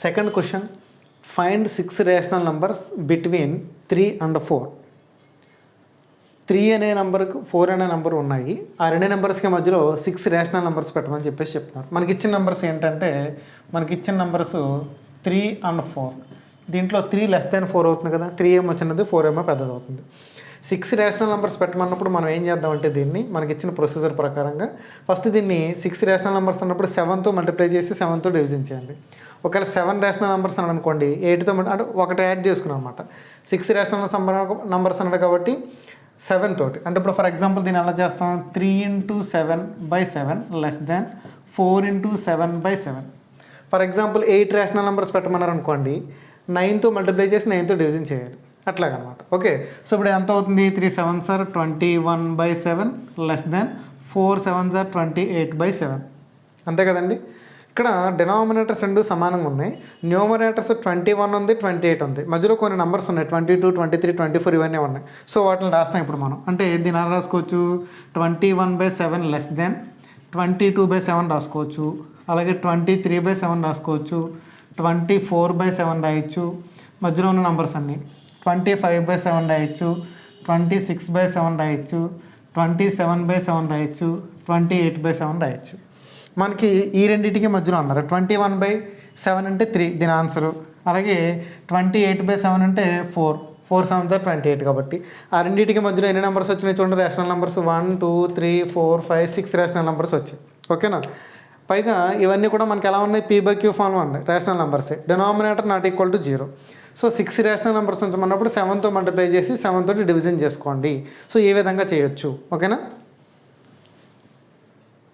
Second question, find 6 rational numbers between 3 and 4. 3 అనే నెంబర్కు 4 అనే నెంబర్ ఉన్నాయి. ఆ రెండు నెంబర్స్కి మధ్యలో 6 రేషనల్ నెంబర్స్ పెట్టమని చెప్పేసి చెప్తున్నారు. మనకి ఇచ్చిన నెంబర్స్ ఏంటంటే, మనకి ఇచ్చిన నెంబర్స్ 3 and 4. దీంట్లో 3 less than 4 అవుతుంది కదా, 3 ఏమో చిన్నది, 4 ఏమో పెద్దది అవుతుంది. 6 రేషనల్ నెంబర్స్ పెట్టమన్నప్పుడు మనం ఏం చేద్దామంటే, దీన్ని మనకి ఇచ్చిన ప్రొసీజర్ ప్రకారంగా ఫస్ట్ దీన్ని 6 రేషనల్ నెంబర్స్ అన్నప్పుడు 7తో మల్టిప్లై చేసి 7తో డివిజన్ చేయండి. ఒకవేళ 7 రేషనల్ నెంబర్స్ అని అనుకోండి, 8తో అంటే ఒకటి యాడ్ చేసుకున్నాం అనమాట. 6 రేషనల్ నెంబర్స్ అన్నాడు కాబట్టి 7 తోటి, అంటే ఇప్పుడు ఫర్ ఎగ్జాంపుల్ దీన్ని ఎలా చేస్తాం, 3 × 7/7 less than 4 × 7/7. For example 8 rational numbers పెట్టమన్నారు అనుకోండి, 9తో మల్టిప్లై చేసి 9తో డివిజన్ చేయాలి, అట్లాగనమాట. ఓకే, సో ఇప్పుడు ఎంత అవుతుంది, 3 7s are 21/7 less than 4 7s are 28/7. అంతే కదండి. ఇక్కడ డినామినేటర్స్ రెండు సమానంగా ఉన్నాయి. న్యూమరేటర్స్ 21 ఉంది, 28 ఉంది, మధ్యలో కొన్ని నెంబర్స్ ఉన్నాయి, 22 23 24 ఇవన్నీ ఉన్నాయి. సో వాటిని రాస్తాం ఇప్పుడు మనం. అంటే దీని ఎలా రాసుకోవచ్చు, 21/7 లెస్ దాన్ 22/7 రాసుకోవచ్చు, అలాగే 23/7 రాసుకోవచ్చు, 24/7 రాయొచ్చు, మధ్యలో ఉన్న నెంబర్స్ అన్నీ 25/7 రాయొచ్చు, 26/7 రాయొచ్చు, 27/7 రాయొచ్చు, 28/7 రాయొచ్చు. మనకి ఈ రెండింటికి మధ్యలో అన్నారు. 21/7 అంటే 3 దీని ఆన్సరు, అలాగే 28/7 అంటే 4 7s are 28 కాబట్టి ఆ రెండింటికి మధ్యలో ఎన్ని నెంబర్స్ వచ్చినాయి చూడండి, రేషనల్ నెంబర్స్ 1 2 3 4 5 6 రేషనల్ నెంబర్స్ వచ్చాయి. ఓకేనా. పైగా ఇవన్నీ కూడా మనకి ఎలా ఉన్నాయి, P/Q ఫామ్లో ఉన్నాయి, రేషనల్ నెంబర్సే. Denominator not equal to 0. So 6 rational numbers ఉంచమన్నప్పుడు 7తో మల్టిప్లై చేసి 7తో డివిజన్ చేసుకోండి. సో ఈ విధంగా చేయొచ్చు. ఓకేనా.